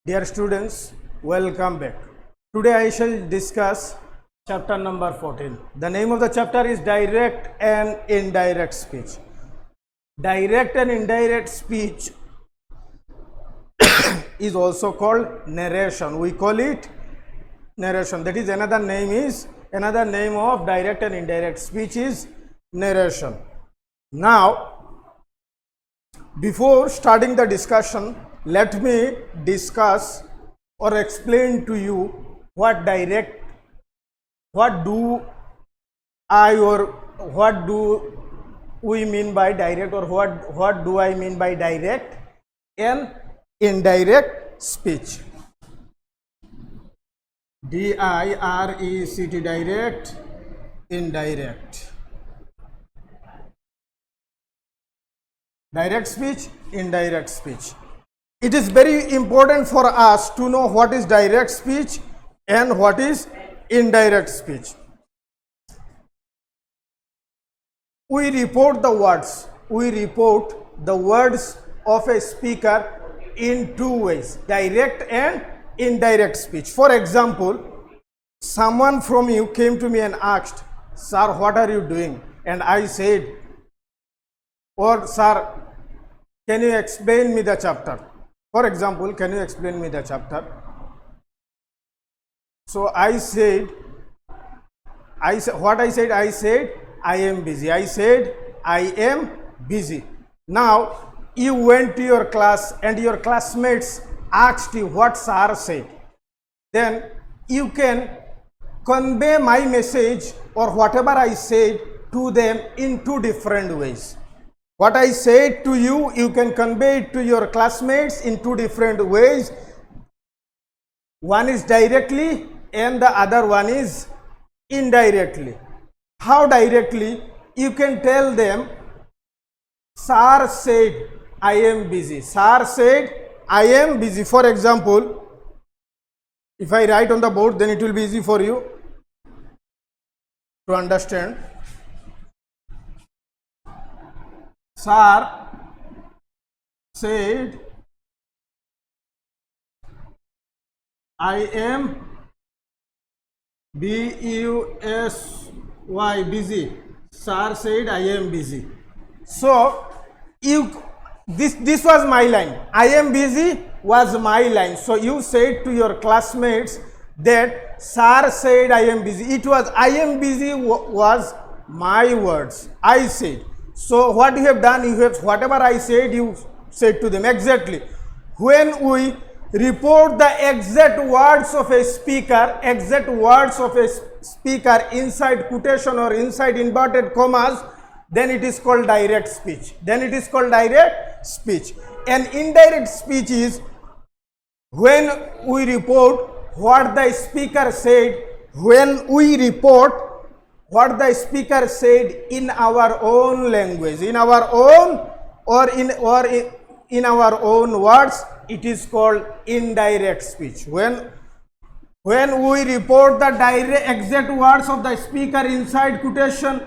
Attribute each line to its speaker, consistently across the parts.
Speaker 1: Dear students, welcome back. Today I shall discuss chapter number 14. The name of the chapter is Direct and Indirect Speech. Direct and indirect speech is also called narration. We call it narration. That is another name of direct and indirect speech is narration. Now, before starting the discussion, let me discuss or explain to you what do we mean by direct, or what do I mean by direct and indirect speech. D-I-R-E-C-T, direct, indirect. Direct speech, indirect speech. It is very important for us to know what is direct speech and what is indirect speech. We report the words of a speaker in two ways, direct and indirect speech. For example, someone from you came to me and asked, "Sir, what are you doing?" And I said, or "Sir, can you explain me the chapter?" For example, "Can you explain me the chapter?" So I said, I said, "I am busy." I said, "I am busy." Now, you went to your class and your classmates asked you what sir said. Then you can convey my message or whatever I said to them in two different ways. What I said to you, you can convey it to your classmates in two different ways. One is directly and the other one is indirectly. How directly? You can tell them, "Sir said I am busy." Sir said I am busy. For example, if I write on the board, then it will be easy for you to understand. Sir said I am B-U-S-Y, busy. Sir said I am busy. So this was my line. I am busy was my line. So you said to your classmates that sir said I am busy. It was I am busy was my words. I said. So what you have done, you have whatever I said, you said to them exactly. When we report the exact words of a speaker inside quotation or inside inverted commas, then it is called direct speech. And indirect speech is when we report what the speaker said, in our own language, in our own words, it is called indirect speech. When we report the exact words of the speaker inside quotation,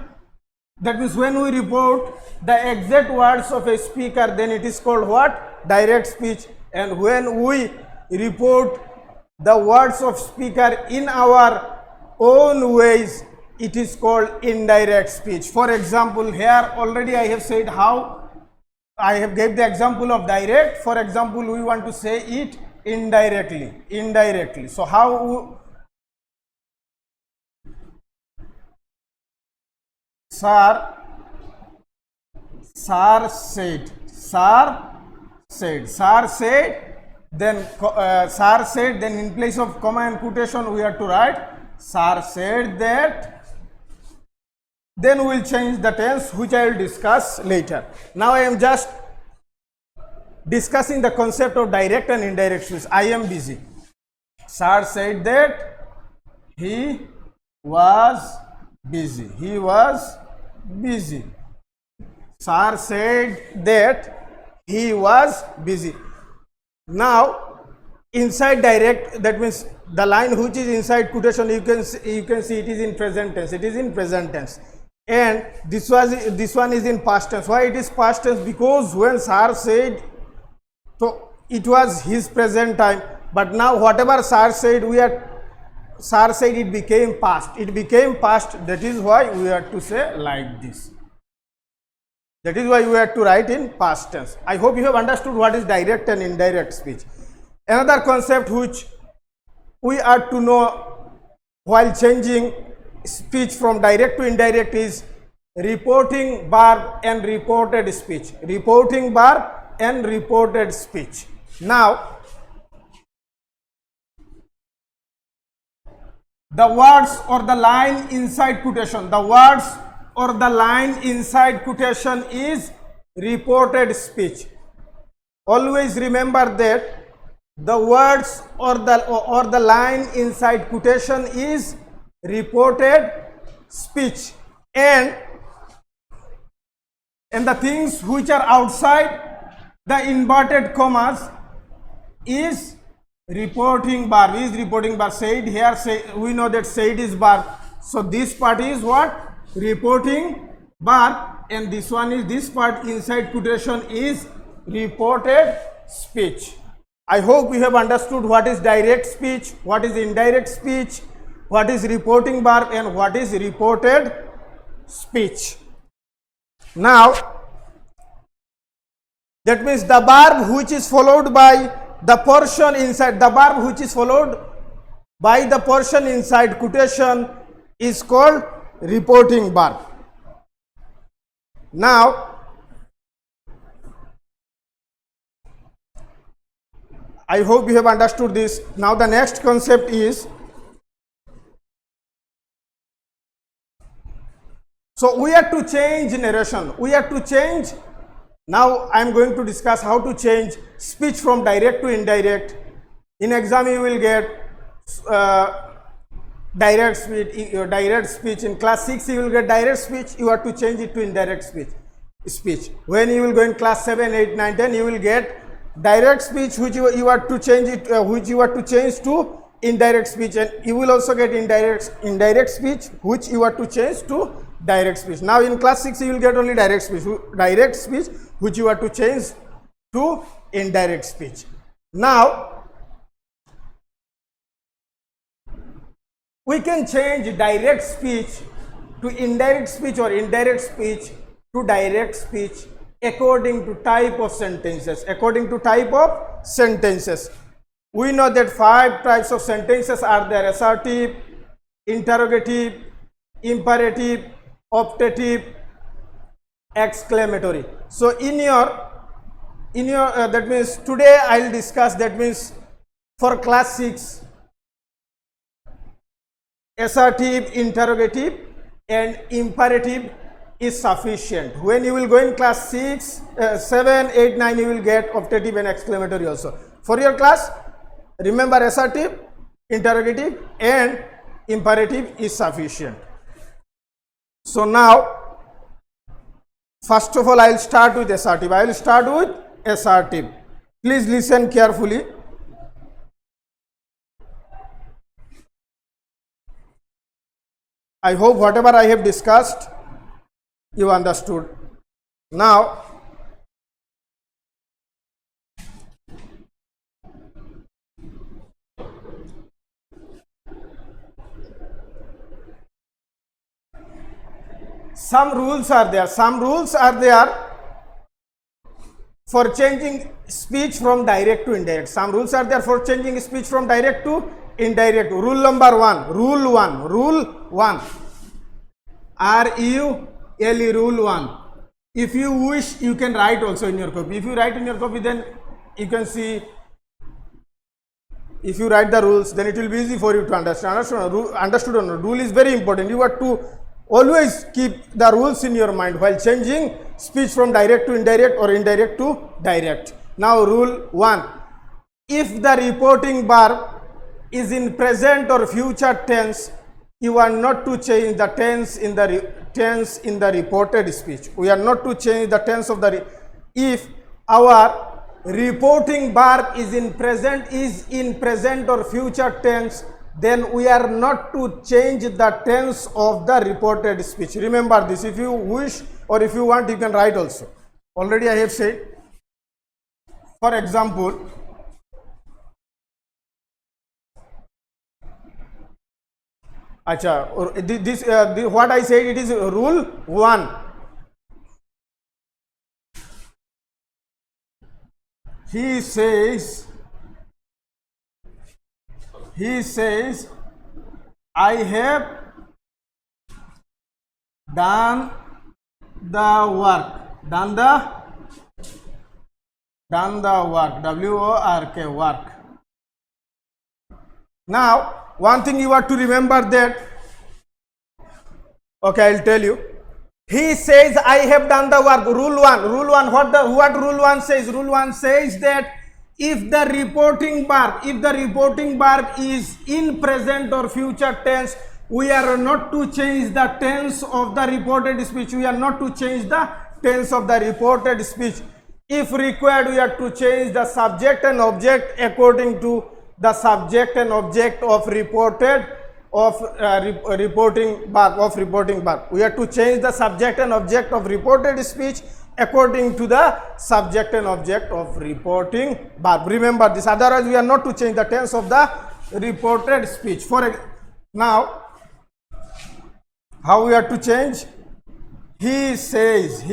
Speaker 1: that means when we report the exact words of a speaker, then it is called what? Direct speech. And when we report the words of speaker in our own ways, it is called indirect speech. For example, here already I have said how I have gave the example of direct. For example, we want to say it indirectly. So how? Sir said, then sir said, then in place of comma and quotation we have to write sir said that. Then we will change the tense, which I will discuss later. Now I am just discussing the concept of direct and indirect speech. I am busy. Sir said that he was busy. Sir said that he was busy. Now, inside direct, that means the line which is inside quotation, you can see it is in present tense. And this one is in past tense. Why it is past tense? Because when sir said, so it was his present time, But now whatever sir said, sir said it became past. It became past. That is why we have to say like this. That is why we have to write in past tense. I hope you have understood what is direct and indirect speech. Another concept which we are to know while changing speech from direct to indirect is reporting verb and reported speech. Reporting verb and reported speech. Now, the words or the line inside quotation, the words or the line inside quotation is reported speech. Always remember that the words or the line inside quotation is reported speech, and the things which are outside the inverted commas is reporting verb. Is reporting verb. Said here, say, we know that said is verb, so this part is what? Reporting verb, and this one is, this part inside quotation is reported speech. I hope you have understood what is direct speech, what is indirect speech, what is reporting verb, and what is reported speech. Now, that means the verb which is followed by the portion inside, the verb which is followed by the portion inside quotation is called reporting verb. Now, I hope you have understood this. Now the next concept is, so we have to change narration. We have to change. Now I am going to discuss how to change speech from direct to indirect. In exam you will get direct speech. In class 6 you will get direct speech. You have to change it to indirect speech. When you will go in class 7, 8, 9, 10, you will get direct speech which you have to change it, which you have to change to indirect speech, and you will also get indirect speech which you have to change to direct speech. Now in class 6 you will get only direct speech which you have to change to indirect speech. Now we can change direct speech to indirect speech or indirect speech to direct speech according to type of sentences. According to type of sentences, we know that 5 types of sentences are there: assertive, interrogative, imperative, optative, exclamatory. So in your that means today I will discuss, that means for class 6, assertive, interrogative and imperative is sufficient. When you will go in class 6, 7, 8, 9, you will get optative and exclamatory also. For your class, remember assertive, interrogative and imperative is sufficient. So now, first of all, I will start with assertive. I will start with assertive. Please listen carefully. I hope whatever I have discussed, you understood. Now, some rules are there. Some rules are there for changing speech from direct to indirect. Some rules are there for changing speech from direct to indirect. Rule number 1. Rule 1. R-U-L-E, rule 1. If you wish, you can write also in your copy. If you write in your copy, then you can see. If you write the rules, then it will be easy for you to understand. Understood or not? Rule is very important. You have to always keep the rules in your mind while changing speech from direct to indirect or indirect to direct. Now, rule 1. If the reporting verb is in present or future tense, you are not to change the tense in the reported speech. We are not to change the tense of the if our reporting verb is in present or future tense, then we are not to change the tense of the reported speech. Remember this. If you wish or if you want, you can write also. Already I have said. For example, Acha, what I said, it is rule 1. He says, I have done the work. Done the work. W-O-R-K, work. Now, one thing you have to remember that, okay, I'll tell you. He says, I have done the work. Rule 1. What rule 1 says? Rule 1 says that if the reporting verb is in present or future tense, we are not to change the tense of the reported speech. We are not to change the tense of the reported speech. If required, we have to change the subject and object according to the subject and object of reporting verb. We have to change the subject and object of reported speech according to the subject and object of reporting verb. Remember this, otherwise we are not to change the tense of the reported speech. Now, how we have to change? He says.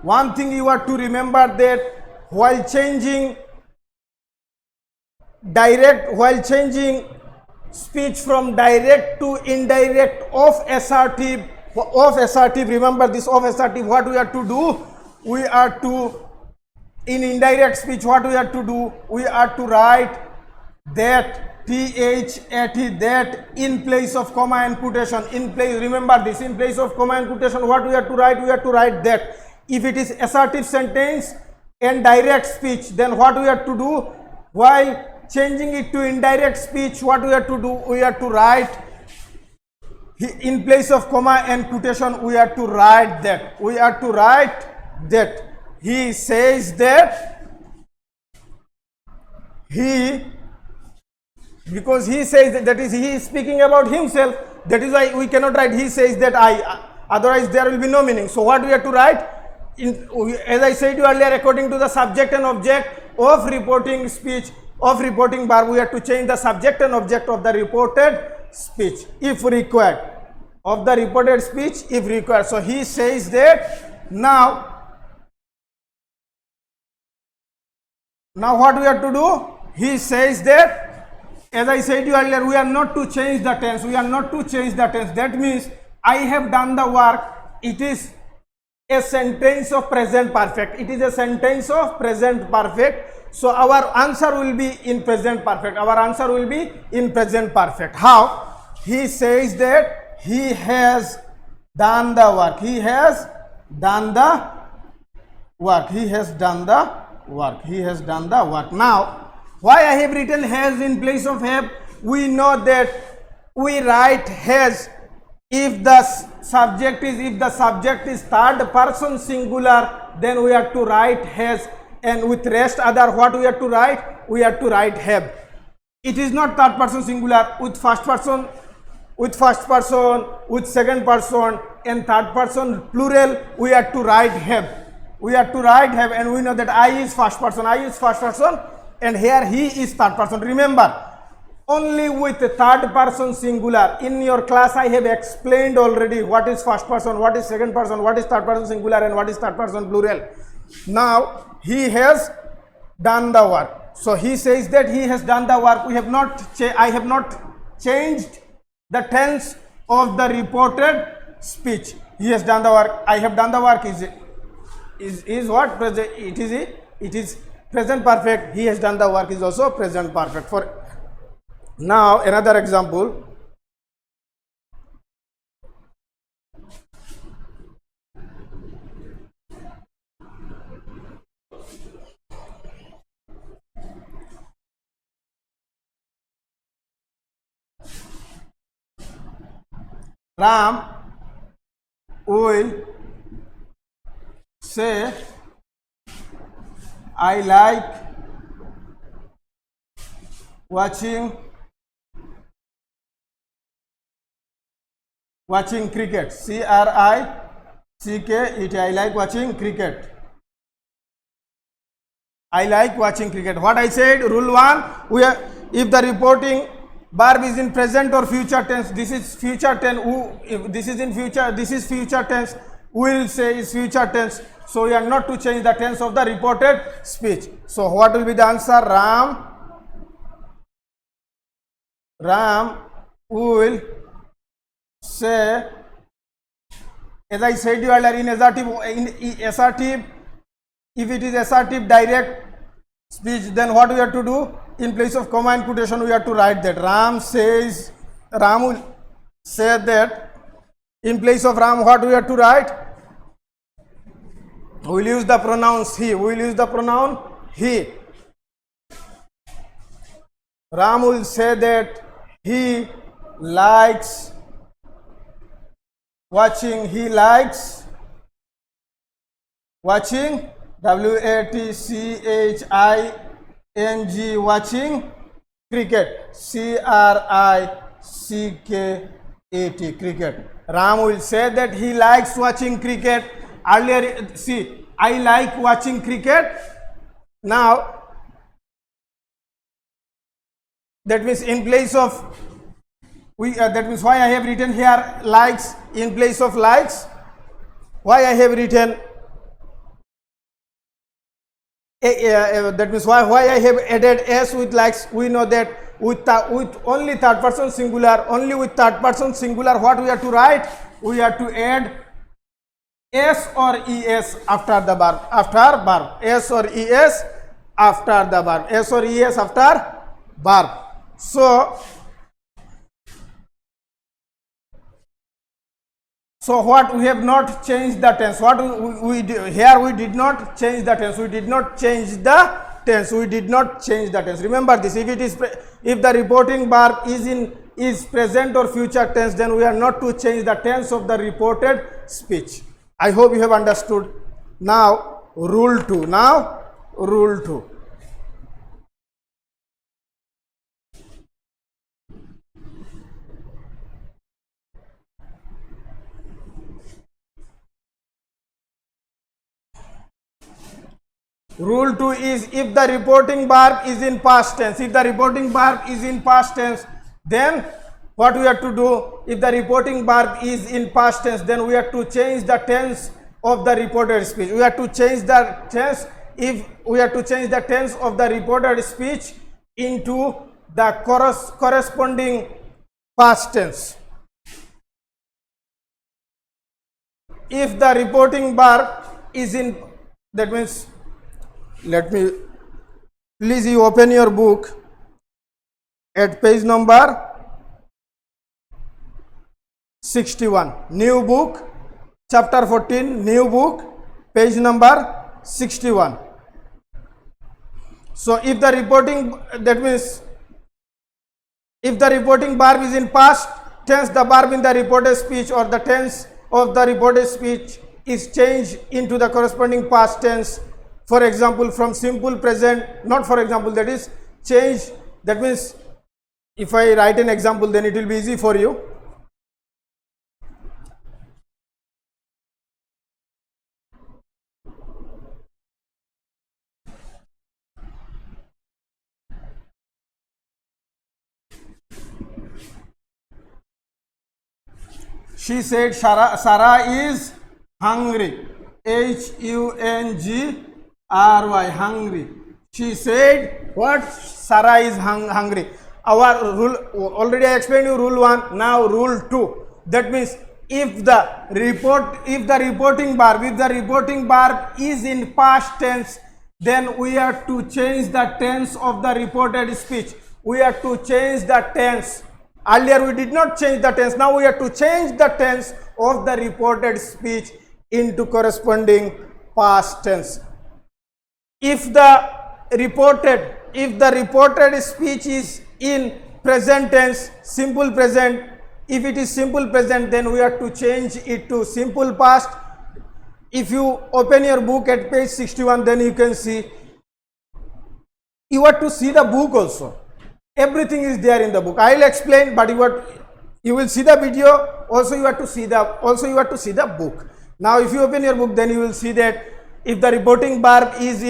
Speaker 1: One thing you have to remember that while changing speech from direct to indirect of assertive, remember this of assertive, what we have to do? We are to, in indirect speech, what we have to do? We are to write that, T-H-A-T, that in place of comma and quotation. Remember this, in place of comma and quotation, what we have to write? We have to write that. If it is assertive sentence and direct speech, then what we have to do? While changing it to indirect speech, what we have to do? We have to write, in place of comma and quotation, we have to write that. He says that, because he says that is, he is speaking about himself. That is why we cannot write he says that I, otherwise there will be no meaning. So what we have to write? As I said earlier, according to the subject and object of reporting speech, of reporting verb, we have to change the subject and object of the reported speech if required, of the reported speech if required. So he says that. Now what we have to do? He says that, as I said earlier, we are not to change the tense. That means I have done the work. It is a sentence of present perfect. So our answer will be in present perfect. How? He says that he has done the work. Now, why I have written has in place of have? We know that we write has if the subject is third person singular, then we have to write has, and with rest other, what we have to write? We have to write have. It is not third person singular. With first person, with second person and third person plural, we have to write have. And we know that I is first person, and here he is third person. Remember, only with third person singular. In your class I have explained already what is first person, what is second person, what is third person singular, and what is third person plural. Now he has done the work. So he says that he has done the work. I have not changed the tense of the reported speech. He has done the work. I have done the work is what? It is present perfect. He has done the work is also present perfect. For now, another example. Ram will say, I like watching cricket. C-R-I-C-K-E-T. I like watching cricket. What I said, rule 1, if the Verb is in present or future tense. This is future tense. If this is in future, this is future tense. We will say is future tense. So we are not to change the tense of the reported speech. So what will be the answer? Ram will say, as I said you earlier, in assertive, if it is assertive direct speech, then what we have to do? In place of comma and quotation, we have to write that Ram will say that. In place of Ram, what we have to write? We will use the pronouns he. We will use the pronoun he. Ram will say that he likes watching. He likes watching. WATCHING, watching cricket. CRICKAT, cricket. Ram will say that he likes watching cricket. Earlier, see, I like watching cricket. Now, that means in place of that means why I have written here likes in place of likes. Why I have written that means why I have added s with likes. We know that with only third person singular, what we have to write? We have to add s or es after the verb. S or es after the verb. S or es after verb. So what we have not changed the tense. What we here we did not change the tense. We did not change the tense. Remember this. If the reporting verb is present or future tense, then we are not to change the tense of the reported speech. I hope you have understood. Now rule 2. Rule 2 is if the reporting verb is in past tense. Then what we have to do? If the reporting verb is in past tense, then we have to change the tense of the reported speech. We have to change the tense. If we have to change the tense of the reported speech into the corresponding past tense. If the reporting verb is in, that means, please you open your book at page number 61. New book, chapter 14, new book, page number 61. So if the reporting, that means if the reporting verb is in past tense, the verb in the reported speech or the tense of the reported speech is changed into the corresponding past tense. For example, from simple present, not for example, that is changed. That means if I write an example, then it will be easy for you. She said Sarah is hungry. HUNGRY, hungry. She said what? Sarah is hungry. Our rule, already I explained you rule 1. Now rule 2. That means if the reporting verb is in past tense, then we have to change the tense of the reported speech. We have to change the tense. Earlier we did not change the tense. Now we have to change the tense of the reported speech into corresponding past tense. If the reported speech is in present tense, simple present, if it is simple present, then we have to change it to simple past. If you open your book at page 61, then you can see, you have to see the book also. Everything is there in the book. I will explain, but you will see the video. Also, you have to see the book. Now, if you open your book, then you will see that if the reporting verb is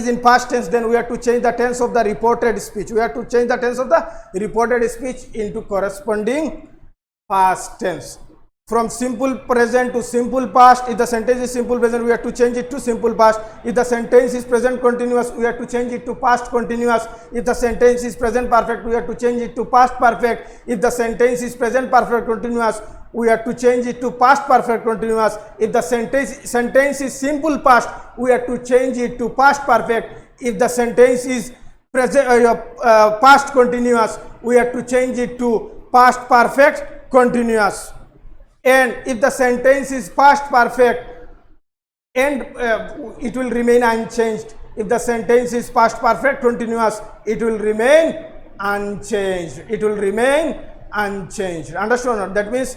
Speaker 1: in past tense, then we have to change the tense of the reported speech. We have to change the tense of the reported speech into corresponding past tense. From simple present to simple past. If the sentence is simple present, we have to change it to simple past. If the sentence is present continuous, we have to change it to past continuous. If the sentence is present perfect, we have to change it to past perfect. If the sentence is present perfect continuous, we have to change it to past perfect continuous. If the sentence is simple past, we have to change it to past perfect. If the sentence is present past continuous, we have to change it to past perfect continuous. And if the sentence is past perfect, and it will remain unchanged. If the sentence is past perfect continuous, it will remain unchanged. It will remain unchanged. Understood or not? That means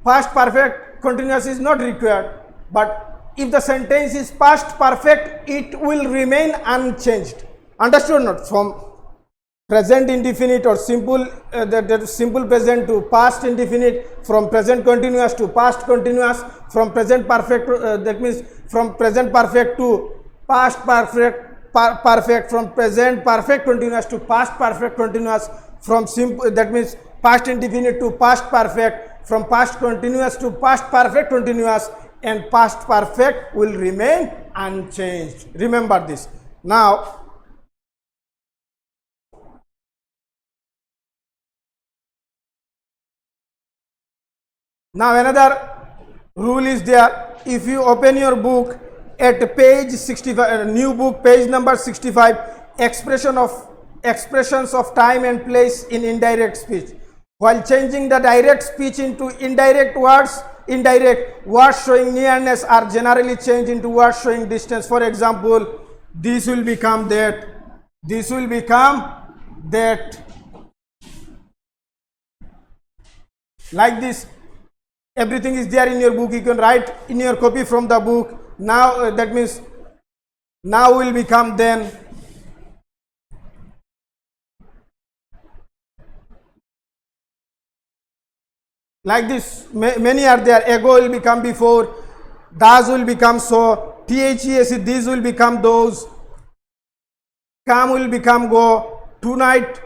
Speaker 1: past perfect continuous is not required, but if the sentence is past perfect, it will remain unchanged. Understood or not? From present indefinite or simple simple present to past indefinite, from present continuous to past continuous, from present perfect that means from present perfect to past perfect, from present perfect continuous to past perfect continuous, from simple that means past indefinite to past perfect, from past continuous to past perfect continuous, and past perfect will remain unchanged. Remember this. Now another rule is there. If you open your book at page 65, new book, page number 65, expressions of time and place in indirect speech. While changing the direct speech into indirect words showing nearness are generally changed into words showing distance. For example, this will become that, this will become that, like this. Everything is there in your book. You can write in your copy from the book. Now that means now will become then. Like this, many are there. Ago will become before, does will become so, THES, these will become those, come will become go, tonight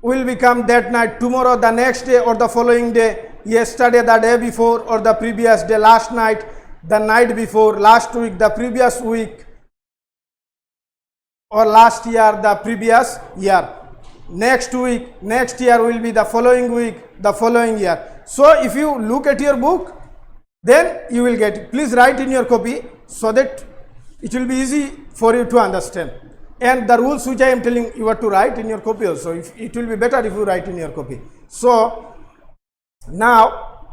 Speaker 1: will become that night, tomorrow, the next day or the following day, yesterday, the day before or the previous day, last night, the night before, last week, the previous week, or last year, the previous year. Next week, next year will be the following week, the following year. So if you look at your book, then you will get it. Please write in your copy so that it will be easy for you to understand. And the rules which I am telling you are to write in your copy also. It will be better if you write in your copy. So now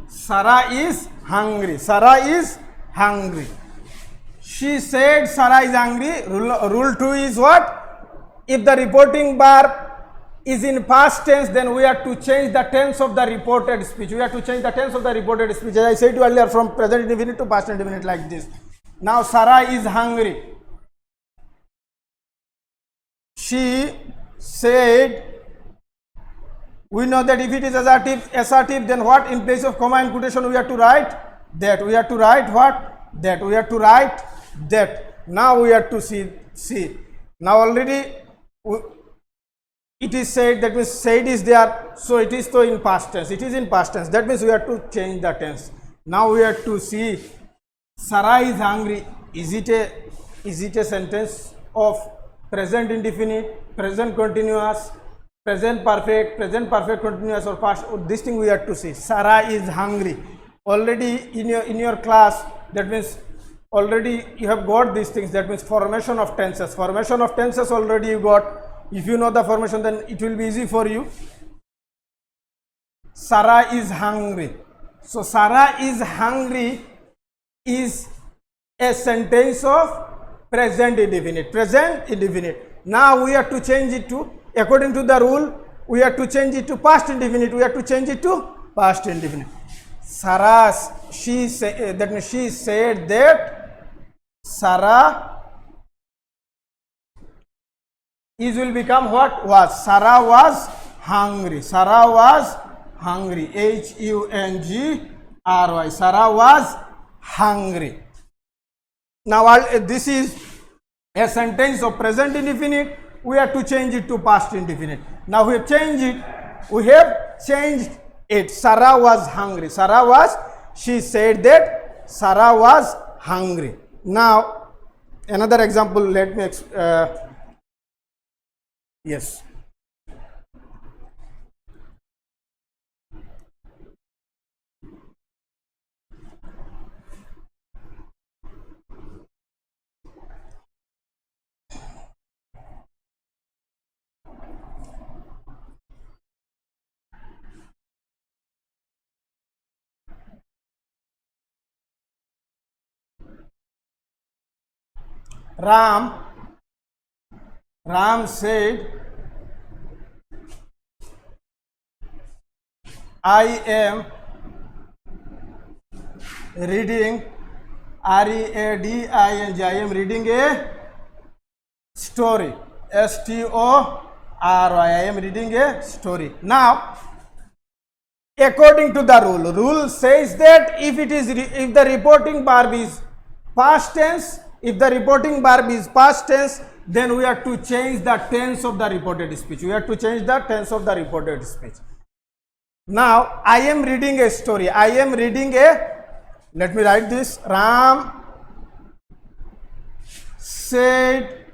Speaker 1: Sarah is hungry. Sarah is hungry. She said Sarah is hungry. Rule 2 is what? If the reporting verb is in past tense, then we have to change the tense of the reported speech. We have to change the tense of the reported speech. As I said earlier, from present indefinite to past indefinite, like this. Now Sarah is hungry. She said, we know that if it is assertive, then what? In place of comma and quotation, we have to write that. We have to write what? That. We have to write that. Now we have to see. Now already it is said, that means said is there, so it is so in past tense. It is in past tense. That means we have to change the tense. Now we have to see Sarah is hungry. Is it a sentence of present indefinite, present continuous, present perfect continuous, or past? This thing we have to see. Sarah is hungry. Already in your class, that means already you have got these things. That means formation of tenses. Formation of tenses already you got. If you know the formation, then it will be easy for you. Sarah is hungry. So Sarah is hungry is a sentence of present indefinite. Present indefinite. Now we have to change it to, according to the rule, we have to change it to past indefinite. We have to change it to past indefinite. Sarah, that means she said that Sarah Is will become what? Was. Sarah was hungry. Sarah was hungry. Hungry. Sarah was hungry. Now this is a sentence of present indefinite. We have to change it to past indefinite. Now we have changed it. We have changed it. Sarah was hungry. She said that Sarah was hungry. Now another example, let me yes. Ram said, I am reading, reading, I am reading a story, story, I am reading a story. Now according to the rule says that if the reporting verb is past tense, then we have to change the tense of the reported speech. Now I am reading a story. Let me write this. Ram said,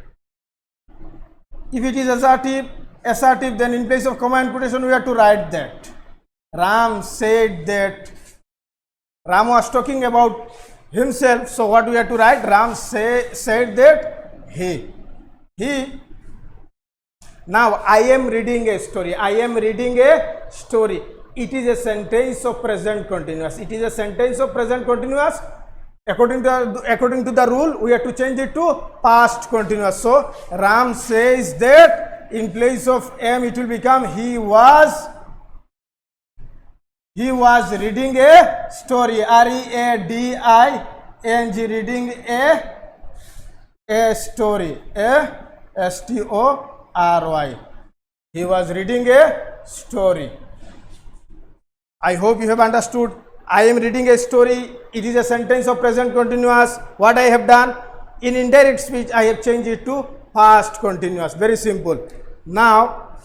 Speaker 1: if it is assertive, then in place of comma and quotation we have to write that. Ram said that. Ram was talking about himself, so what we have to write? Ram said that he. Now I am reading a story. It is a sentence of present continuous. According to the rule, we have to change it to past continuous. So Ram says that, in place of am it will become he was reading a story. reading, reading a story. story. He was reading a story. I hope you have understood. I am reading a story. It is a sentence of present continuous. What I have done? In indirect speech, I have changed it to past continuous. Very simple. Now,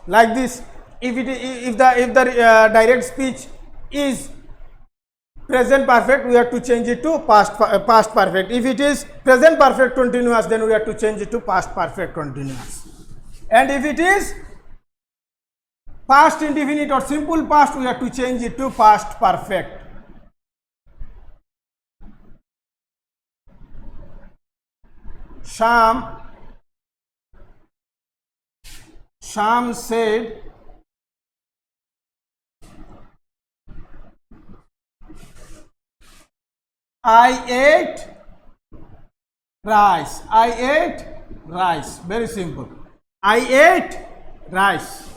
Speaker 1: like this, if the direct speech is present perfect, we have to change it to past perfect. If it is present perfect continuous, then we have to change it to past perfect continuous. And if it is past indefinite or simple past, we have to change it to past perfect. Sham said, I ate rice. Very simple. I ate rice.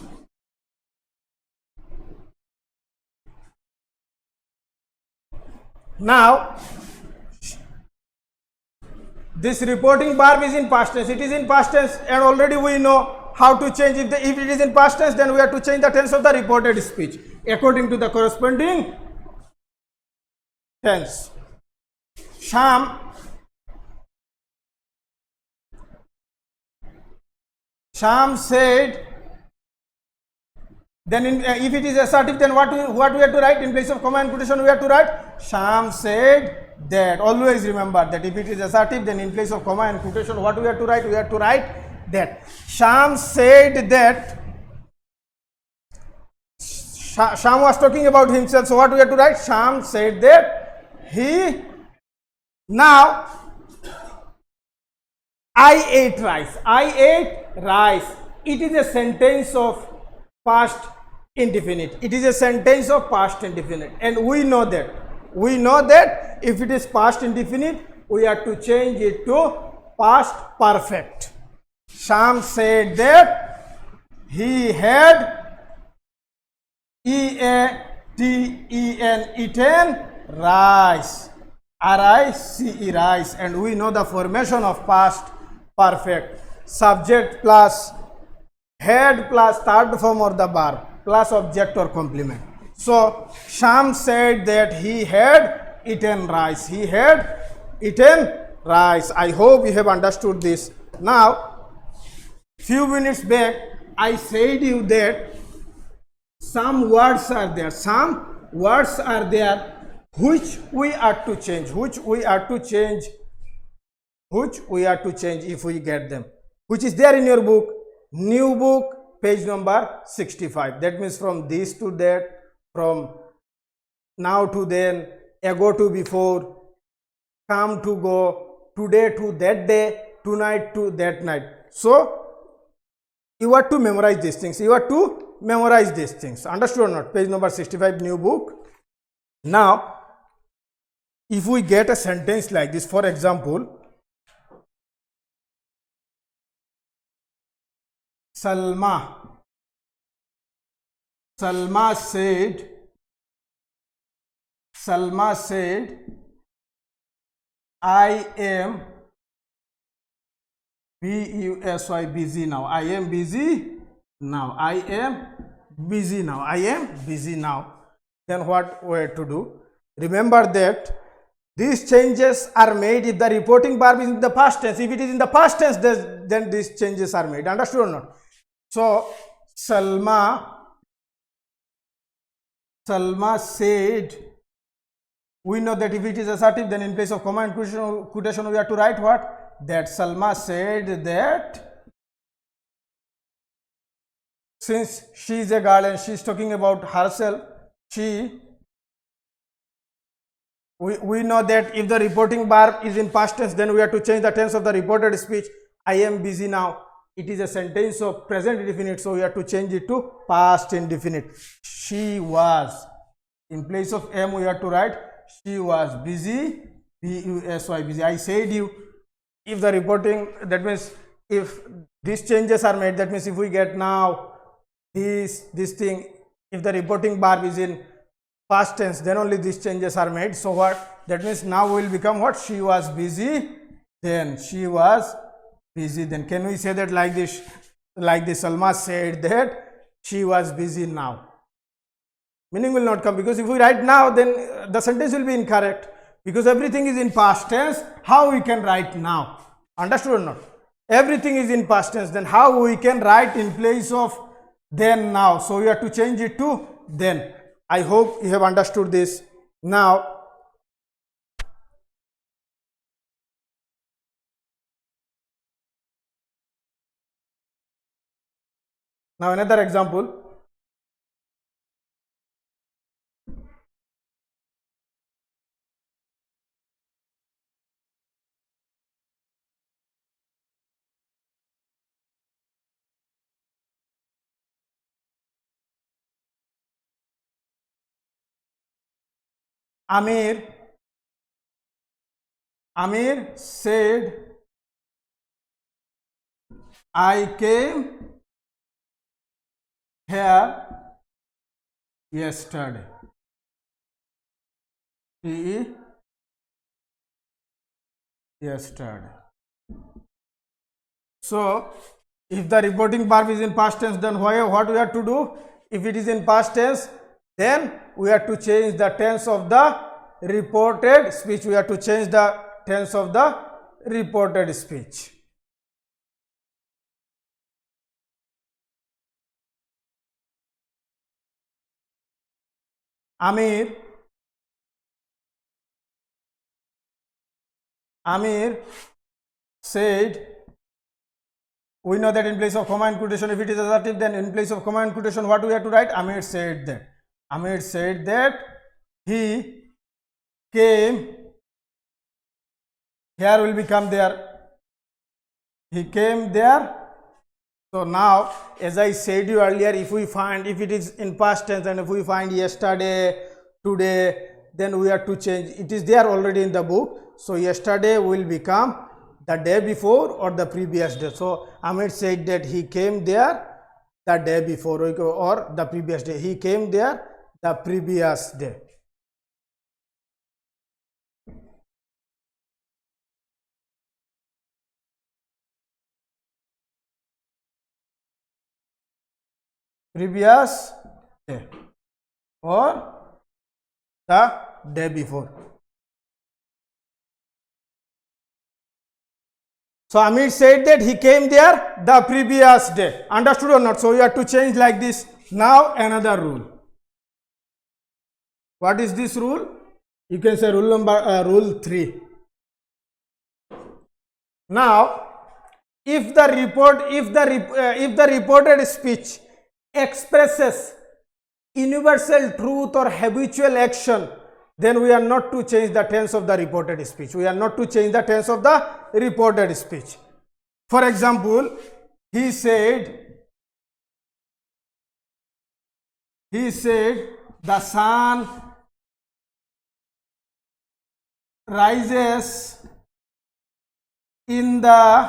Speaker 1: Now, this reporting verb is in past tense. It is in past tense, and already we know how to change it. If it is in past tense, then we have to change the tense of the reported speech according to the corresponding tense. Sham said, then if it is assertive, then what we have to write? In place of comma and quotation we have to write Sham said that. Always remember that if it is assertive, then in place of comma and quotation what we have to write? We have to write that. Sham said that. Sham was talking about himself, so what we have to write? Sham said that he. Now I ate rice. It is a sentence of past indefinite. And we know that if it is past indefinite, we have to change it to past perfect. Sham said that he had eaten rice. R-I-C-E, rice. And we know the formation of past perfect. Subject plus head plus third form or the verb plus object or complement. So Sham said that he had eaten rice. He had eaten rice. I hope you have understood this. Now, few minutes back, I said you that some words are there. Some words are there which we are to change. Which we are to change if we get them. Which is there in your book, new book, page number 65. That means from this to that, from now to then, ago to before, come to go, today to that day, tonight to that night. So you are to memorize these things. Understood or not? Page number 65, new book. Now, if we get a sentence like this, for example, Salma said, I am busy now. I am busy now. Then what we have to do? Remember that these changes are made if the reporting verb is in the past tense. If it is in the past tense, then these changes are made. Understood or not? So Salma said, we know that if it is assertive, then in place of comma and quotation we have to write what? That Salma said that since she is a girl and she is talking about herself, we know that if the reporting verb is in past tense, then we have to change the tense of the reported speech. I am busy now. It is a sentence of present indefinite, so we have to change it to past indefinite. She was. In place of am, we have to write she was busy, B-U-S-Y, busy. I said you, if the reporting, that means if these changes are made, that means if we get now this thing, if the reporting verb is in past tense, then only these changes are made. So what? That means now will become what? She was busy, then she was busy. Then can we say that like this? Like this, Salma said that she was busy now. Meaning will not come, because if we write now, then the sentence will be incorrect, because everything is in past tense. How we can write now? Understood or not? Everything is in past tense, then how we can write in place of then now? So we have to change it to then. I hope you have understood this. Now another example. Amir said, I came here yesterday. Yesterday. So if the reporting verb is in past tense, then what we have to do? If it is in past tense, then we have to change the tense of the reported speech. We have to change the tense of the reported speech. Amir said, we know that in place of comma and quotation, if it is assertive, then in place of comma and quotation, what we have to write? Amir said that he came, here will become there, he came there. So now, as I said you earlier, if it is in past tense and if we find yesterday, today, then we have to change. It is there already in the book. So yesterday will become the day before or the previous day. So Amir said that he came there the day before or the previous day. He came there the previous day. previous day or the day before. So Amit said that he came there the previous day. Understood or not? So you have to change like this. Now another rule. What is this rule? You can say rule 3. Now, if the reported speech expresses universal truth or habitual action, then we are not to change the tense of the reported speech. We are not to change the tense of the reported speech. For example, he said the sun rises in the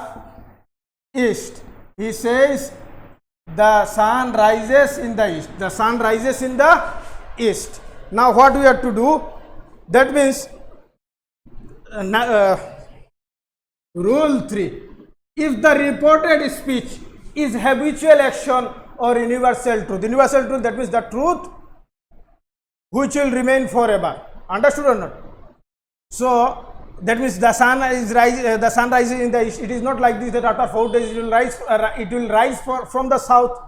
Speaker 1: east. He says the sun rises in the east. The sun rises in the east. Now what we have to do? That means rule 3. If the reported speech is habitual action or universal truth. Universal truth, that means the truth which will remain forever. Understood or not? So that means the sun rises in the east. It is not like this that after 4 days it will rise from the south.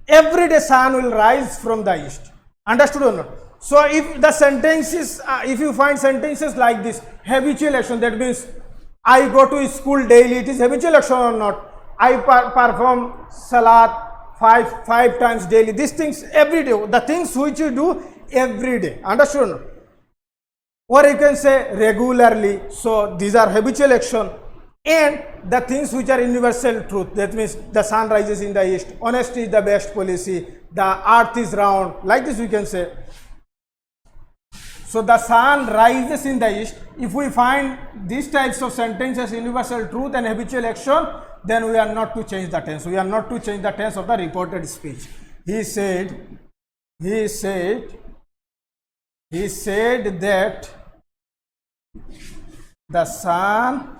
Speaker 1: Every day sun will rise from the east. Understood or not? So if the sentences, if you find sentences like this, habitual action, that means I go to school daily, it is habitual action or not? I perform salat five times daily. These things every day, the things which you do every day. Understood or not? Or you can say regularly. So these are habitual action. And the things which are universal truth, that means the sun rises in the east, honesty is the best policy, the earth is round, like this we can say. So the sun rises in the east. If we find these types of sentences universal truth and habitual action, then we are not to change the tense. We are not to change the tense of the reported speech. He said that the sun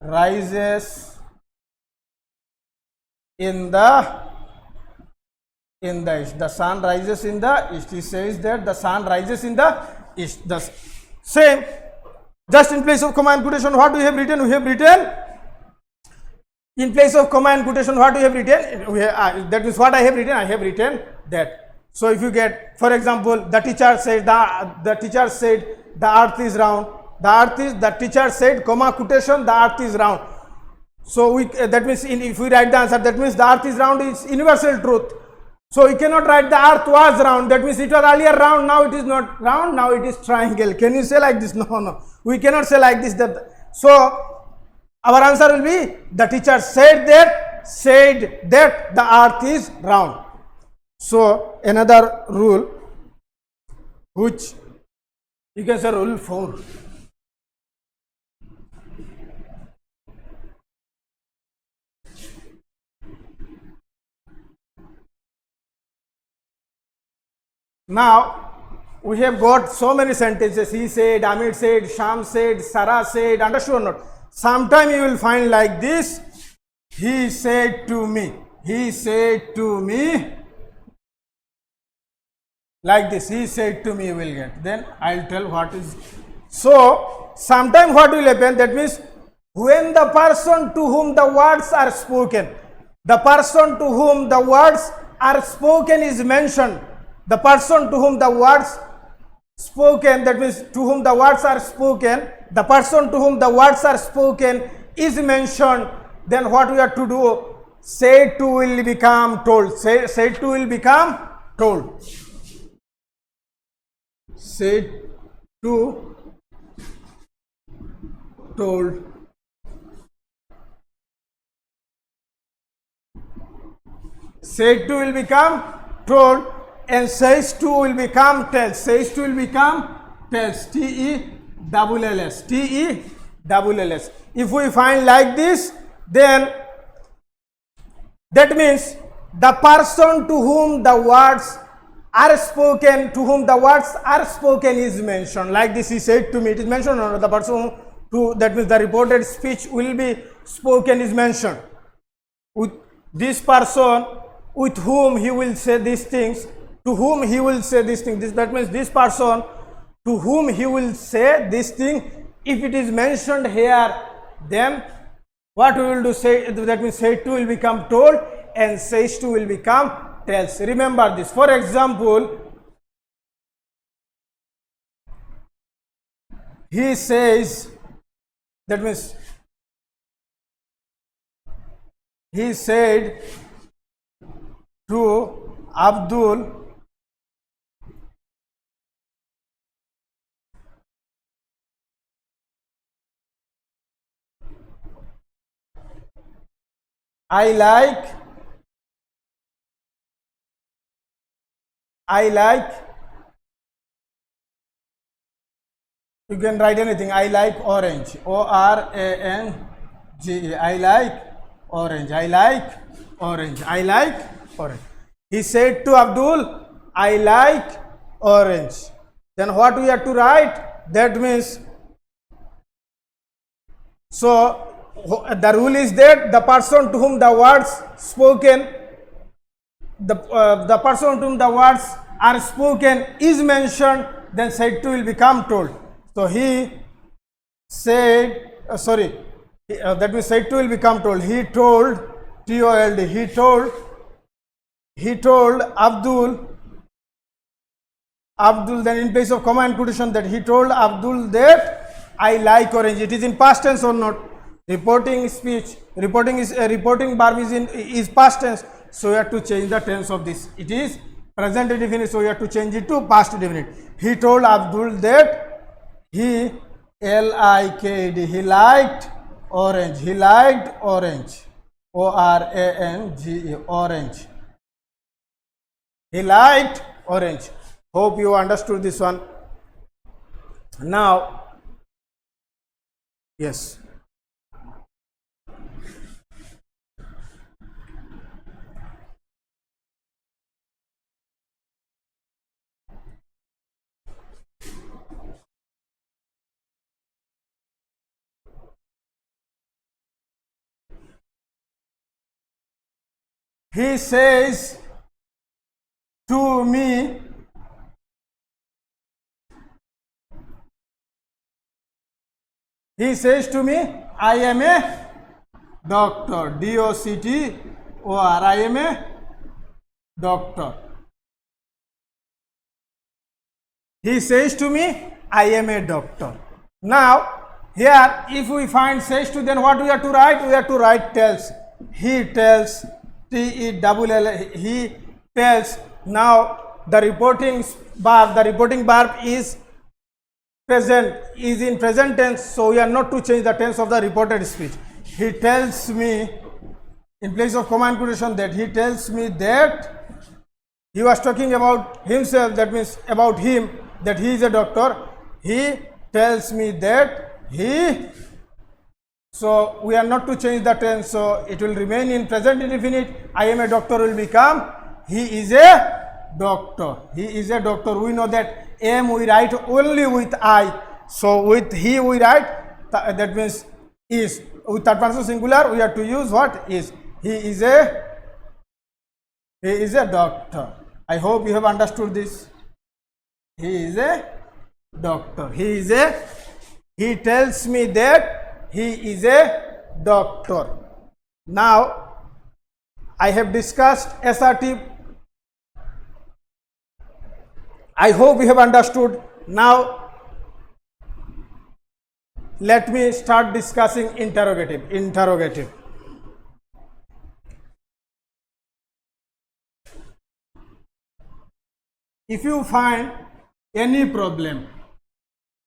Speaker 1: rises in the east. The sun rises in the east. He says that the sun rises in the east. The same, just in place of comma and quotation, what we have written? We have written in place of comma and quotation, what we have written? That means what I have written? I have written that. So if you get, for example, the teacher said the earth is round. The teacher said, comma, quotation, the earth is round. So that means if we write the answer, that means the earth is round is universal truth. So we cannot write the earth was round. That means it was earlier round, now it is not round, now it is triangle. Can you say like this? No. We cannot say like this. So our answer will be, the teacher said that the earth is round. So another rule, which you can say rule 4. Now we have got so many sentences. He said, Amit said, Sham said, Sarah said. Understood or not? Sometime you will find like this. He said to me. He said to me. Like this. He said to me, you will get. Then I'll tell what is. So sometime what will happen? That means when the person to whom the words are spoken, the person to whom the words are spoken is mentioned. The person to whom the words spoken, that means to whom the words are spoken, the person to whom the words are spoken is mentioned, then what we have to do? Said to will become told. Said to will become told. Said to told. Said to will become told. And says to will become tells. Says to will become tells. T-E-double-L-S. T-E-double-L-S. If we find like this, then that means the person to whom the words are spoken, is mentioned. Like this, he said to me, it is mentioned, or the person to, that means the reported speech will be spoken is mentioned. this person with whom he will say these things, to whom he will say these things. That means this person to whom he will say this thing, if it is mentioned here, then what we will do, say, that means said to will become told and says to will become tells. Remember this. For example, he says, that means he said to Abdul, I like you can write anything. I like orange. ORANGE. I like orange. I like orange. I like orange. He said to Abdul, I like orange. Then what we have to write? That means, so the rule is that the person to whom the words spoken, the person to whom the words are spoken is mentioned, then said to will become told. So he said, that means said to will become told. He told, TOLD, he told Abdul, then in place of comma and quotation, that he told Abdul that I like orange. It is in past tense or not? Reporting speech, reporting verb is past tense, so we have to change the tense of this. It is present indefinite, so we have to change it to past indefinite. He told Abdul that he LIKED, he liked orange. He liked orange. ORANGE, orange. He liked orange. Hope you understood this one. Now, yes. He says to me, I am a doctor. DOCTOR, I am a doctor. He says to me, I am a doctor. Now, here, if we find says to, then what we have to write? We have to write tells. He tells, TELL, he tells. Now, the reporting verb is present, is in present tense, so we are not to change the tense of the reported speech. He tells me, in place of comma and quotation, that he tells me that he was talking about himself, that means about him, that he is a doctor. He tells me that he, so we are not to change the tense, so it will remain in present indefinite. I am a doctor will become he is a doctor. He is a doctor. We know that am we write only with I, so with he we write, that means is. With third person singular we have to use what? Is. He is a doctor. I hope you have understood this. He is a doctor. He tells me that he is a doctor. Now, I have discussed assertive. I hope you have understood. Now, let me start discussing interrogative. If you find any problem,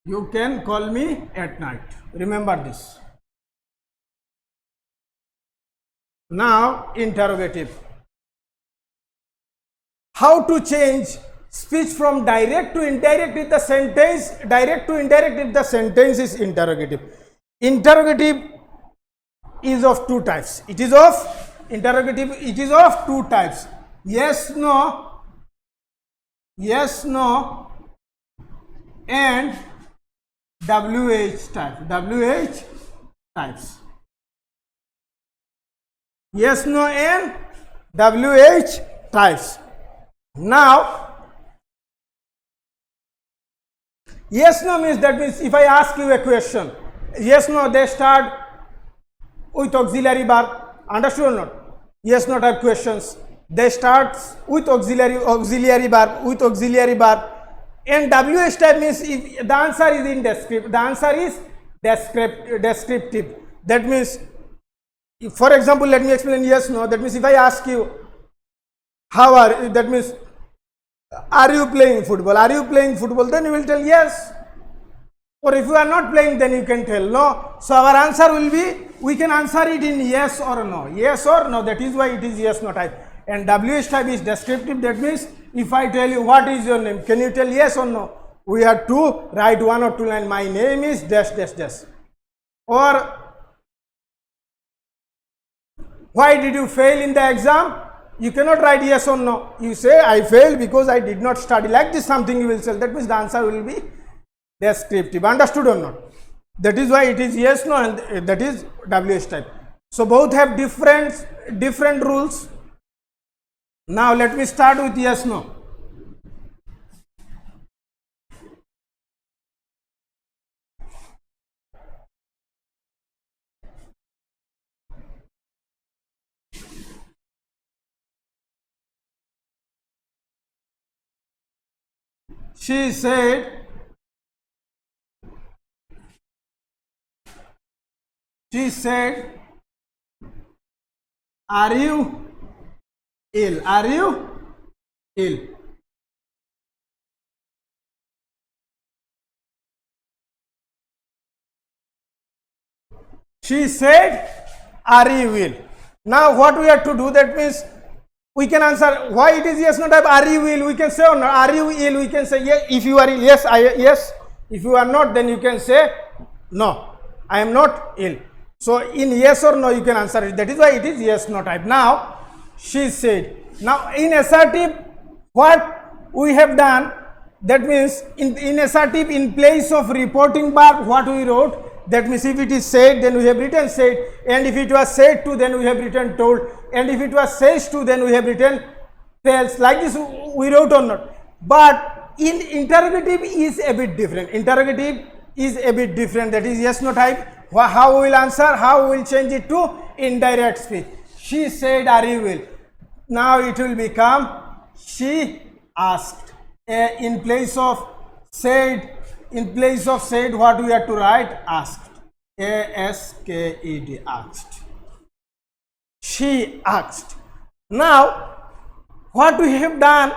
Speaker 1: you can call me at night. Remember this. Now, interrogative. How to change speech from direct to indirect if the sentence, direct to indirect if the sentence is interrogative. Interrogative is of two types. It is of two types. Yes, no, and WH types. Yes, no, and WH types. Now, yes, no means, that means if I ask you a question, yes, no, they start with auxiliary verb. Understood or not? Yes, no type questions. They start with auxiliary verb. And WH type means if the answer is in descriptive. The answer is descriptive. That means, for example, let me explain yes, no. That means if I ask you, how are you? That means, are you playing football? Are you playing football? Then you will tell yes. Or if you are not playing, then you can tell no. So our answer will be, we can answer it in yes or no. Yes or no. That is why it is yes, no type. And WH type is descriptive. That means if I tell you what is your name, can you tell yes or no? We have to write 1 or 2 lines. My name is dash dash dash. Or why did you fail in the exam? You cannot write yes or no. You say I failed because I did not study. Like this something you will say. That means the answer will be descriptive. Understood or not? That is why it is yes, no, and that is WH type. So both have different rules. Now let me start with yes, no. She said, are you ill? Are you ill? She said, are you ill? Now what we have to do, that means we can answer why it is yes, no type. Are you ill? We can say or no. Are you ill? We can say yes. If you are ill, yes, yes. If you are not, then you can say no, I am not ill. So in yes or no you can answer it. That is why it is yes, no type. Now she said. Now in assertive, what we have done, that means in assertive, in place of reporting verb, what we wrote, that means if it is said, then we have written said, and if it was said to, then we have written told, and if it was says to, then we have written tells. Like this we wrote or not. But in interrogative is a bit different. Interrogative is a bit different. That is yes, no type. How we will answer? How we will change it to indirect speech? She said, are you ill? Now it will become she asked. In place of said, what we have to write? Asked. A-S-K-E-D, asked. She asked. Now what we have done,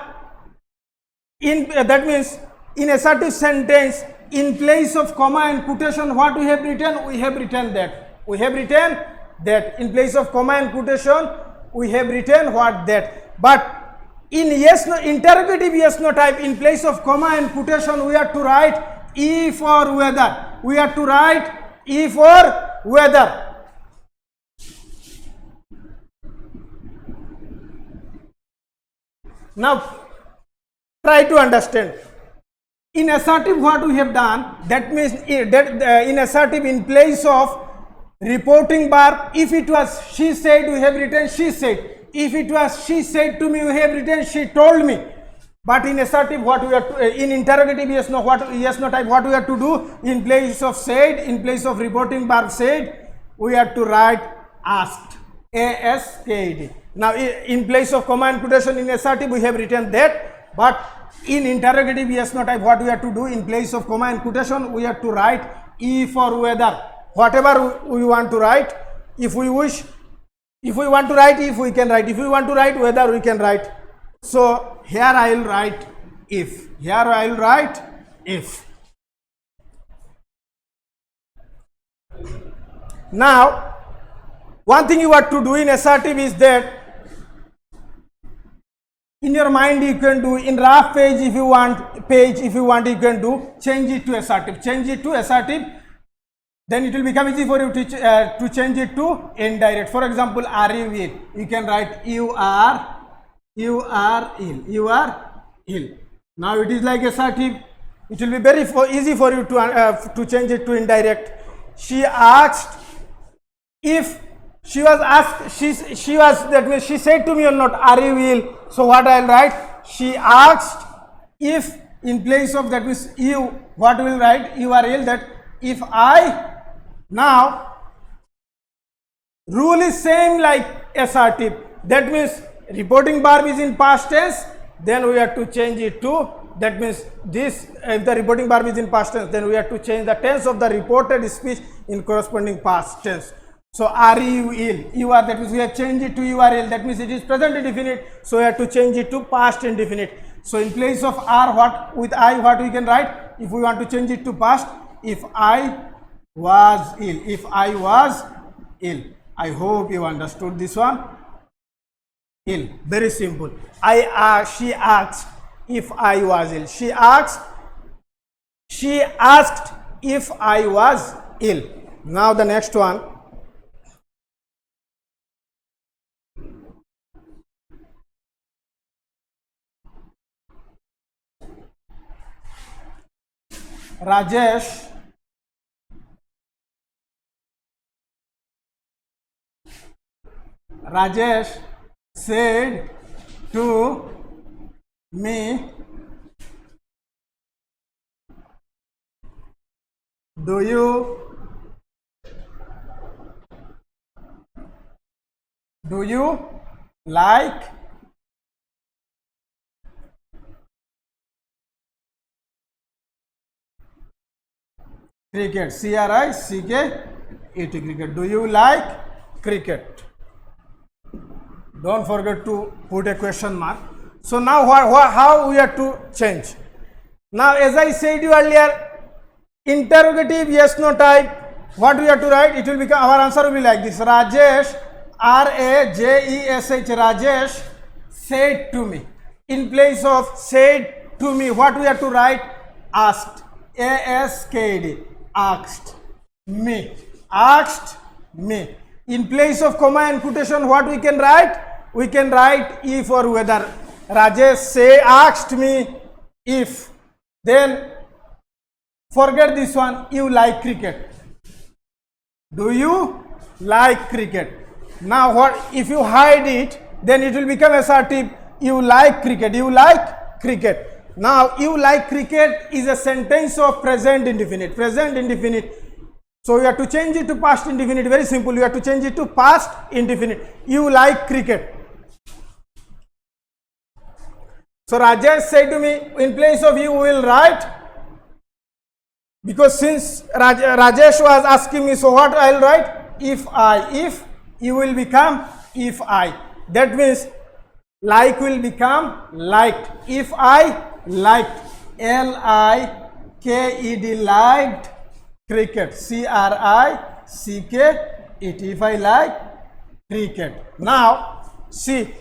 Speaker 1: that means in assertive sentence, in place of comma and quotation, what we have written? We have written that. We have written that. In place of comma and quotation, we have written what? That. But in yes, no, interrogative yes, no type, in place of comma and quotation, we have to write if or whether. We have to write if or whether. Now try to understand. In assertive, what we have done, that means in assertive, in place of reporting verb, if it was she said, we have written she said. If it was she said to me, we have written she told me. But in assertive, what we have to, in interrogative yes, no, yes, no type, what we have to do, in place of said, in place of reporting verb said, we have to write asked. A-S-K-E-D. Now in place of comma and quotation in assertive, we have written that. But in interrogative yes, no type, what we have to do, in place of comma and quotation, we have to write if or whether. Whatever we want to write. If we wish, if we want to write if, we can write. If we want to write whether, we can write. So here I will write if. Here I will write if. Now one thing you have to do in assertive is that in your mind you can do, in rough page if you want, you can do, change it to assertive. Change it to assertive, then it will become easy for you to change it to indirect. For example, are you ill? You can write you are ill. You are ill. Now it is like assertive. It will be very easy for you to change it to indirect. She asked if She was asked, she was, that means she said to me or not, are you ill? So what I will write? She asked if, in place of, that means you, what will write? You are ill, that if I, now rule is same like assertive, that means reporting verb is in past tense, then we have to change it to, that means this, if the reporting verb is in past tense, then we have to change the tense of the reported speech in corresponding past tense. So are you ill? You are, that means we have changed it to you are ill, that means it is present indefinite, so we have to change it to past indefinite. So in place of are, what with I, what we can write? If we want to change it to past, if I was ill, if I was ill. I hope you understood this one. Ill, very simple. She asked if I was ill. She asked if I was ill. Now the next one. Rajesh said to me, do you like cricket? C-R-I-C-K-E-T, cricket. Do you like cricket? Don't forget to put a question mark. So now how we have to change? Now as I said you earlier, interrogative yes no type, what we have to write? It will become, our answer will be like this. Rajesh, R-A-J-E-S-H, Rajesh said to me. In place of said to me, what we have to write? Asked, A-S-K-E-D, asked me, asked me. In place of comma and quotation, what we can write? We can write if or whether. Rajesh asked me if. Then forget this one, you like cricket. Do you like cricket? Now what if you hide it, then it will become assertive. You like cricket, you like cricket. Now you like cricket is a sentence of present indefinite. Present indefinite. So you have to change it to past indefinite. Very simple. You have to change it to past indefinite. You like cricket. So Rajesh said to me, in place of you will write, because since Rajesh was asking me, so what I will write? If I, if you will become if I. That means like will become liked. If I liked, L-I-K-E-D, liked cricket, C-R-I-C-K-E-T, if I like cricket. Now see,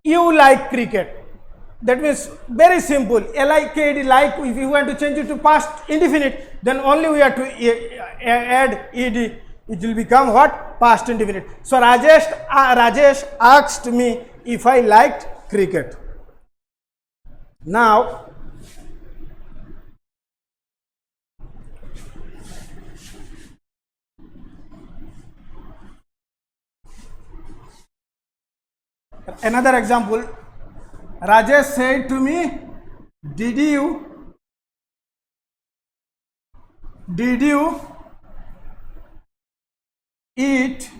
Speaker 1: you like cricket. That means very simple, L-I-K-E-D, like, if you want to change it to past indefinite, then only we have to add ed, it will become what? Past indefinite. So Rajesh asked me if I liked cricket. Now another example. Rajesh said to me, did you eat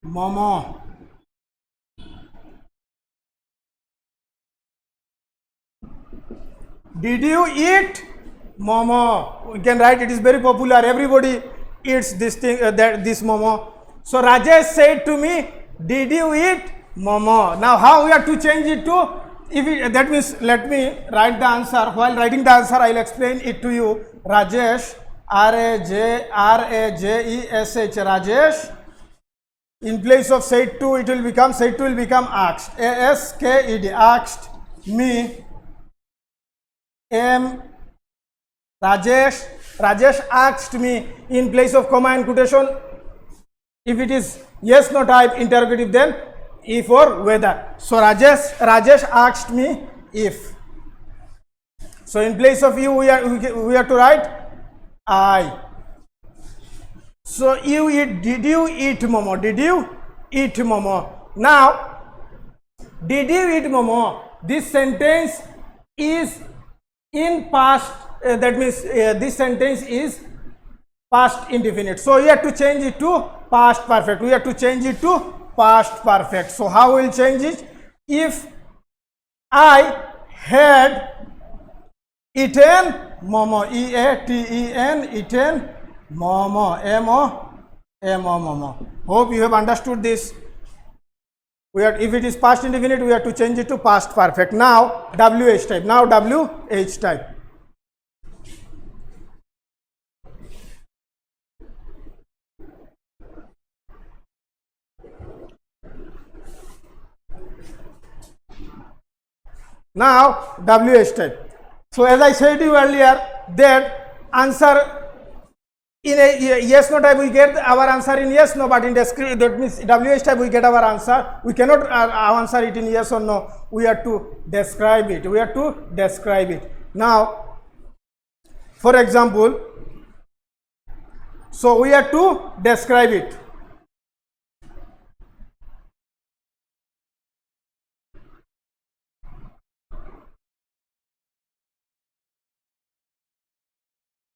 Speaker 1: momo? Did you eat momo? We can write, it is very popular, everybody eats this thing, this momo. So Rajesh said to me, did you eat momo? Now how we have to change it to, that means let me write the answer. While writing the answer, I will explain it to you. Rajesh, R-A-J-E-S-H, Rajesh. In place of said to, it will become, said to will become asked, A-S-K-E-D, asked me, Rajesh asked me. In place of comma and quotation, if it is yes no type interrogative, then if or whether. So Rajesh asked me if. So in place of you, we have to write I. So you eat, did you eat momo? Did you eat momo? Now, did you eat momo? This sentence is in past, that means this sentence is past indefinite. So we have to change it to past perfect. We have to change it to past perfect. So how we will change it? If I had eaten momo, E-A-T-E-N, eaten momo, M-O-M-O, momo. Hope you have understood this. If it is past indefinite, we have to change it to past perfect. Now WH type. Now WH type. Now WH type. So as I said to you earlier, that answer in a yes no type we get our answer in yes no, but in descriptive, that means WH type we get our answer. We cannot answer it in yes or no. We have to describe it. We have to describe it. Now, for example, so we have to describe it.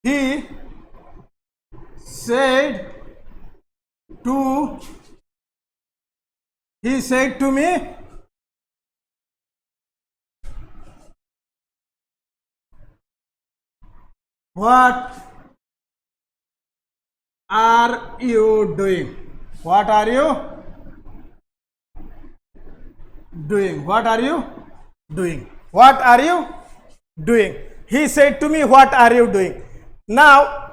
Speaker 1: He said to me, what are you doing? What are you doing? What are you doing? What are you doing? He said to me, what are you doing? Now,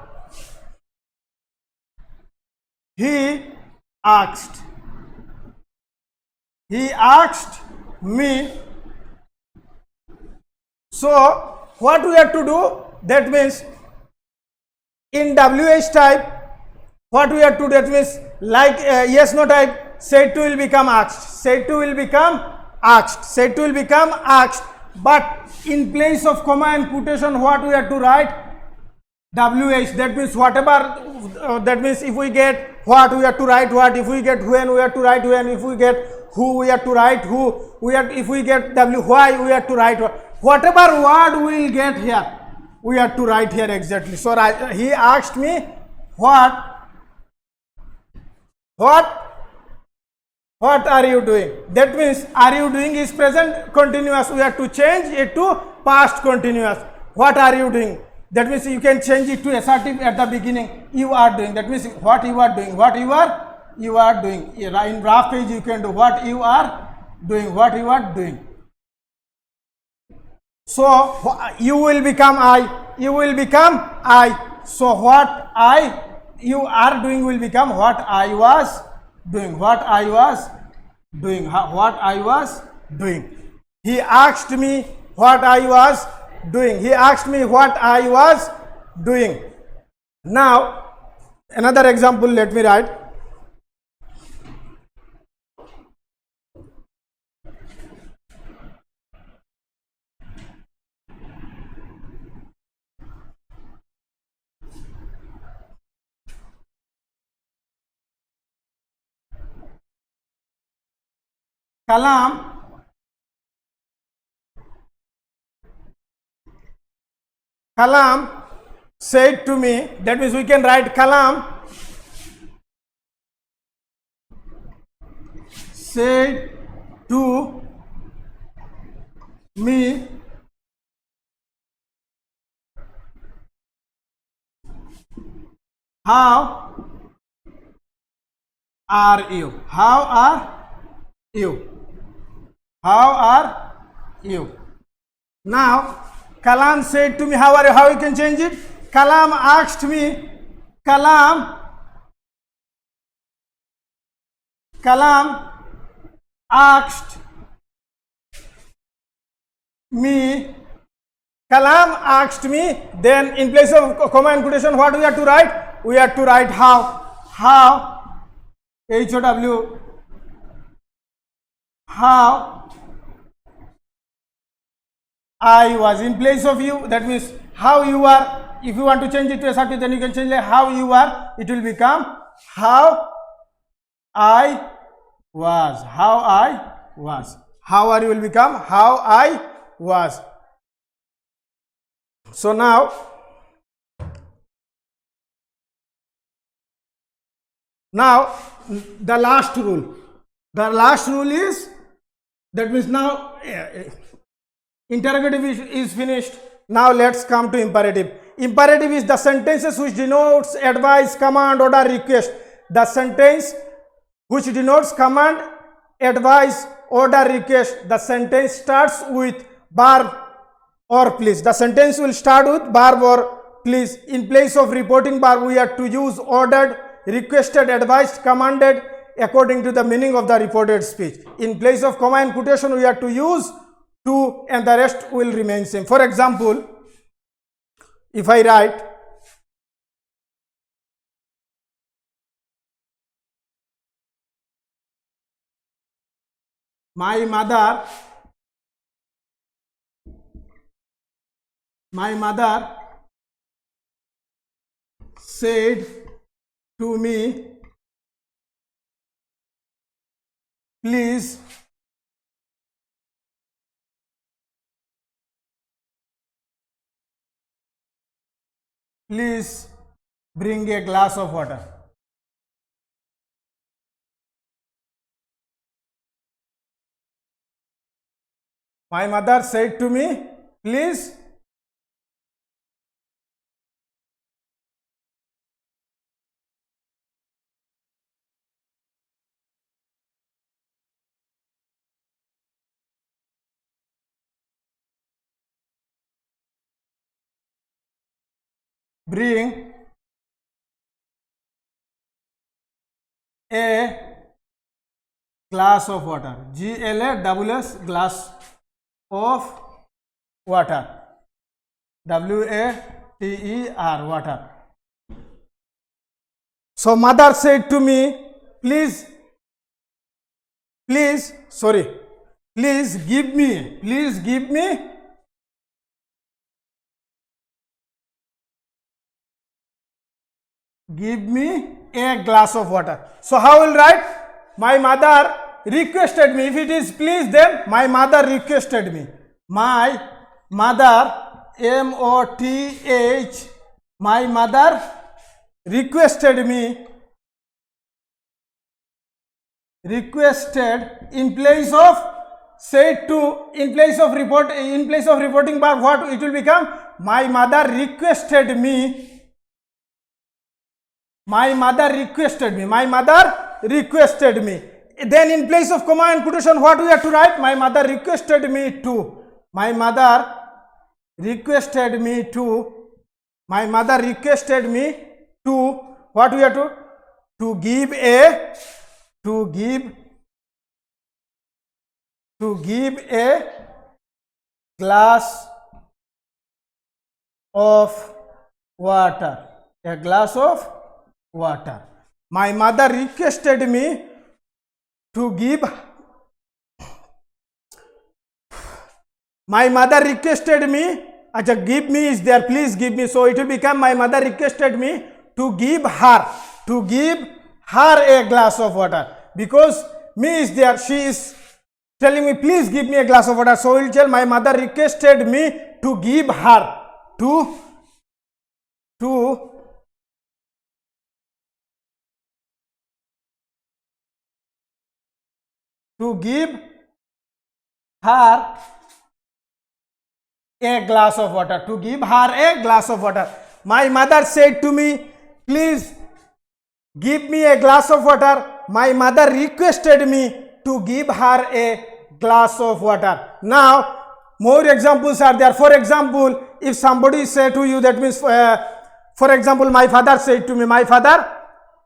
Speaker 1: he asked me. So what we have to do? That means in WH type, what we have to do? That means like yes no type, said to will become asked. Said to will become asked. Said to will become asked. But in place of comma and quotation, what we have to write? WH. That means whatever. That means if we get what, we have to write what. If we get when, we have to write when. If we get who, we have to write who. If we get why, we have to write what. Whatever word we will get here, we have to write here exactly. So he asked me what are you doing? That means are you doing is present continuous. We have to change it to past continuous. What are you doing? That means you can change it to assertive at the beginning. You are doing. That means what you are doing. What you are doing. In rough page you can do what you are doing. What you are doing. So you will become I. You will become I. So what you are doing will become what I was doing. What I was doing. What I was doing. He asked me what I was doing. He asked me what I was doing. Now another example, let me write. Kalam said to me. That means we can write Kalam said to me how are you? How are you? How are you? Now Kalam said to me how are you? How you can change it? Kalam asked me. Kalam asked me. Kalam asked me. Then in place of comma and quotation, what we have to write? We have to write how. How, H-O-W, how I was. In place of you, that means how you are. if you want to change it to assertive, then you can change like how you are. It will become how I was. How I was. How are you will become how I was. So now the last rule. The last rule is, that means now interrogative is finished. Now let's come to imperative. Imperative is the sentences which denotes advice, command, order, request. The sentence which denotes command, advice, order, request. The sentence starts with verb or please. The sentence will start with verb or please. In place of reporting verb, we have to use ordered, requested, advised, commanded, according to the meaning of the reported speech. In place of comma and quotation, we have to use to, and the rest will remain same. For example, if I write my mother said to me, please bring a glass of water. My mother said to me, please bring a glass of water. GLASS, glass of water. WATER, water. So mother said to me, please give me a glass of water. So how will write? My mother requested me. If it is please, then my mother requested me. My mother, MOTH, my mother requested me. Requested in place of said to, in place of reporting verb, what it will become? My mother requested me. My mother requested me. My mother requested me. Then in place of comma and quotation, what we have to write? My mother requested me to. My mother requested me to. My mother requested me to. What we have to? To give a glass of water. A glass of water. My mother requested me to give. My mother requested me. Acha, give me is there. Please give me. So it will become my mother requested me to give her a glass of water. Because me is there. She is telling me, please give me a glass of water. So we will tell my mother requested me to give her to give her a glass of water. To give her a glass of water. My mother said to me, please give me a glass of water. My mother requested me to give her a glass of water. Now, more examples are there. For example, if somebody say to you, that means, for example, my father said to me, my father,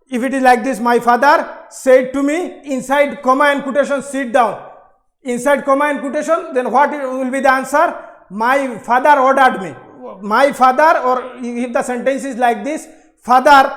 Speaker 1: if it is like this, my father said to me, inside comma and quotation, sit down. Inside comma and quotation, then what will be the answer? My father ordered me. My father, or if the sentence is like this, father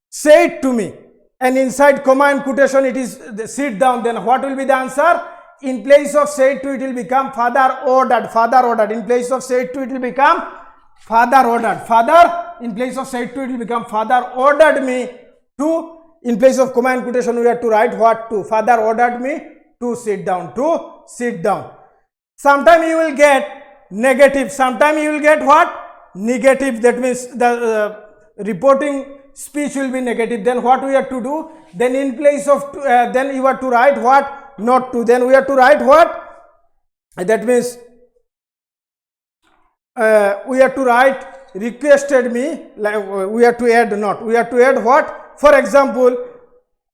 Speaker 1: said to me, and inside comma and quotation it is sit down, then what will be the answer? In place of said to, it will become father ordered. In place of said to, it will become Father ordered. Father, in place of said to, it will become father ordered me to. In place of comma and quotation, we have to write what to. Father ordered me to sit down. To sit down. Sometime you will get negative. Sometime you will get what? Negative. That means the reporting speech will be negative. Then what we have to do? Then in place of then you have to write what? Not to. Then we have to write what? That means we have to write requested me. Like we have to add not. We have to add what? For example,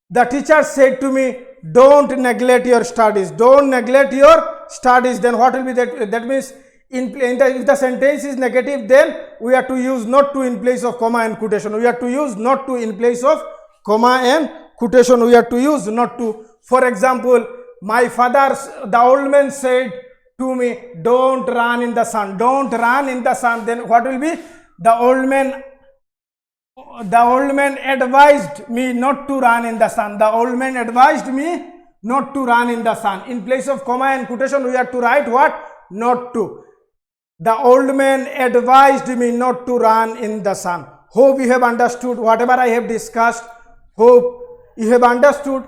Speaker 1: the teacher said to me, don't neglect your studies. Don't neglect your studies. Then what will be that? That means if the sentence is negative, then we have to use not to in place of comma and quotation. We have to use not to in place of comma and quotation. We have to use not to. For example, my father, the old man said to me, don't run in the sun. Don't run in the sun. Then what will be? The old man advised me not to run in the sun. The old man advised me not to run in the sun. In place of comma and quotation, we have to write what? Not to. The old man advised me not to run in the sun. Hope you have understood whatever I have discussed. Hope you have understood.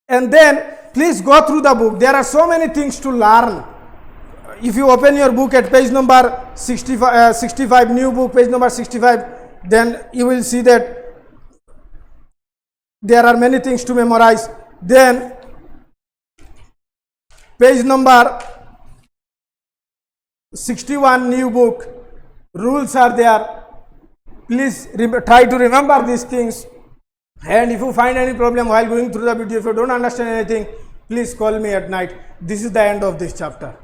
Speaker 1: And then please go through the book. There are so many things to learn. If you open your book at page number 65, new book, page number 65, then you will see that there are many things to memorize. Then page number 61, new book, rules are there. Please try to remember these things. And if you find any problem while going through the video, if you don't understand anything, please call me at night. This is the end of this chapter.